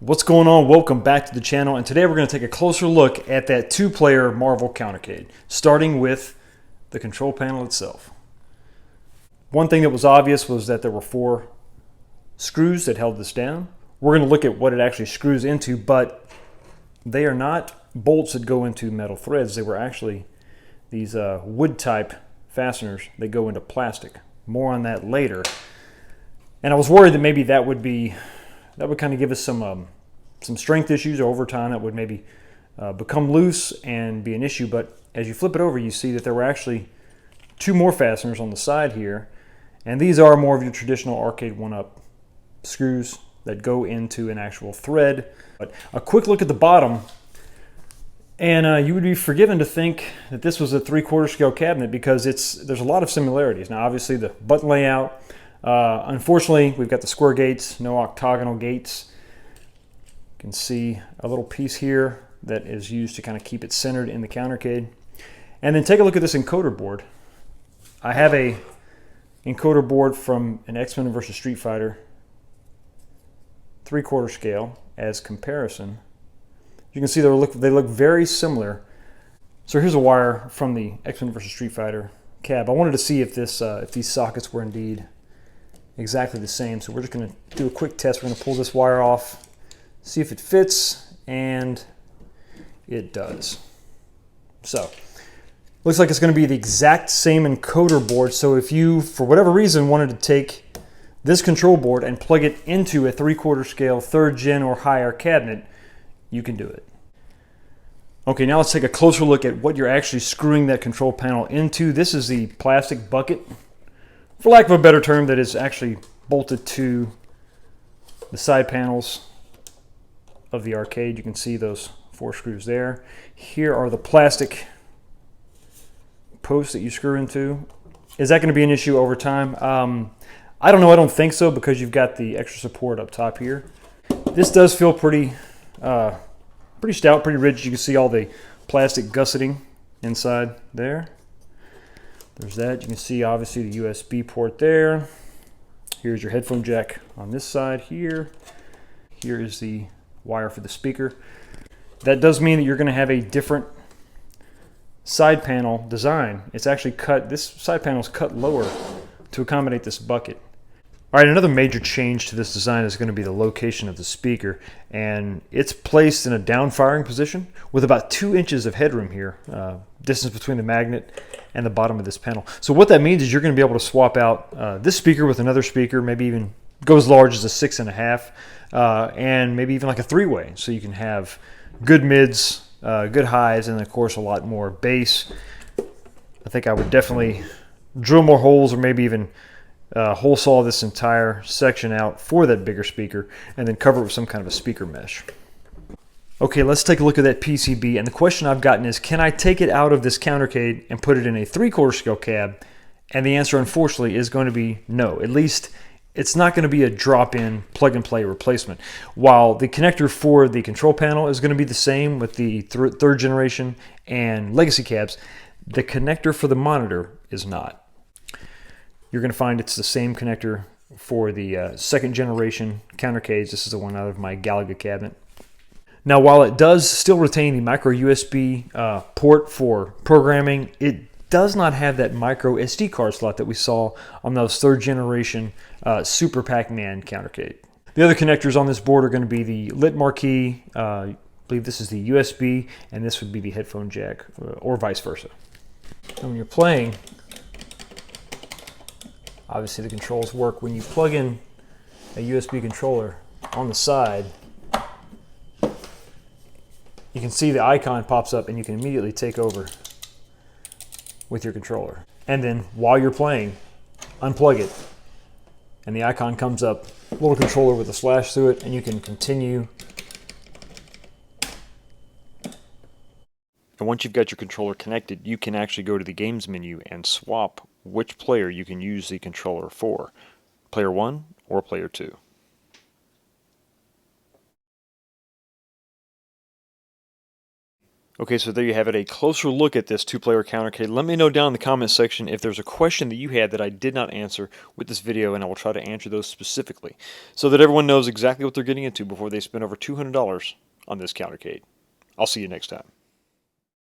What's going on? Welcome back to the channel, and today we're going to take a closer look at that two-player Marvel Countercade, starting with the control panel itself. One thing that was obvious was that there were 4 screws that held this down. We're going to look at what it actually screws into, but they are not bolts that go into metal threads. They were actually these wood-type fasteners that go into plastic. More on that later. And I was worried that maybe that would kind of give us some strength issues over time. That would maybe become loose and be an issue. But as you flip it over, you see that there were actually 2 more fasteners on the side here. And these are more of your traditional Arcade1up screws that go into an actual thread. But a quick look at the bottom, and you would be forgiven to think that this was a 3/4 scale cabinet because there's a lot of similarities. Now, obviously, the button layout. Unfortunately, we've got the square gates, no octagonal gates. You can see a little piece here that is used to kind of keep it centered in the Countercade. And then take a look at this encoder board. I have a encoder board from an X-Men vs. Street Fighter 3/4 scale as comparison. You can see they look very similar. So here's a wire from the X-Men vs. Street Fighter cab. I wanted to see if these sockets were indeed exactly the same. So we're just going to do a quick test. We're going to pull this wire off, see if it fits, and it does. So looks like it's going to be the exact same encoder board. So if you, for whatever reason, wanted to take this control board and plug it into a 3/4 scale 3rd gen or higher cabinet, you can do it. Okay, now let's take a closer look at what you're actually screwing that control panel into. This is the plastic bucket, for lack of a better term, that is actually bolted to the side panels of the arcade. You can see those 4 screws there. Here are the plastic posts that you screw into. Is that going to be an issue over time? I don't know. I don't think so, because you've got the extra support up top here. This does feel pretty stout, pretty rigid. You can see all the plastic gusseting inside there. There's that. You can see obviously the USB port there. Here's your headphone jack on this side here. Here is the wire for the speaker. That does mean that you're going to have a different side panel design. It's actually cut, this side panel is cut lower to accommodate this bucket. All right, another major change to this design is going to be the location of the speaker, and it's placed in a down firing position with about 2 inches of headroom here, distance between the magnet and the bottom of this panel. So what that means is you're going to be able to swap out this speaker with another speaker, maybe even go as large as a 6.5, and maybe even like a 3-way. So you can have good mids, good highs, and of course a lot more bass. I think I would definitely drill more holes, or maybe even hole saw this entire section out for that bigger speaker, and then cover it with some kind of a speaker mesh. Okay, let's take a look at that PCB, and the question I've gotten is, can I take it out of this Countercade and put it in a 3/4 scale cab? And the answer, unfortunately, is going to be no. At least it's not going to be a drop-in plug-and-play replacement. While the connector for the control panel is going to be the same with the 3rd generation and legacy cabs, the connector for the monitor is not. You're going to find it's the same connector for the 2nd generation Countercades. This is the one out of my Galaga cabinet. Now, while it does still retain the micro USB port for programming, it does not have that micro SD card slot that we saw on those 3rd generation Super Pac-Man Countercade. The other connectors on this board are going to be the lit marquee. I believe this is the USB, and this would be the headphone jack, or vice versa. And when you're playing, obviously the controls work. When you plug in a USB controller on the side, you can see the icon pops up, and you can immediately take over with your controller. And then while you're playing, unplug it, and the icon comes up, little controller with a slash through it, and you can continue. And once you've got your controller connected, you can actually go to the games menu and swap which player you can use the controller for, player 1 or player 2. Okay, so there you have it, a closer look at this two-player Countercade. Let me know down in the comment section if there's a question that you had that I did not answer with this video, and I will try to answer those specifically so that everyone knows exactly what they're getting into before they spend over $200 on this Countercade. I'll see you next time.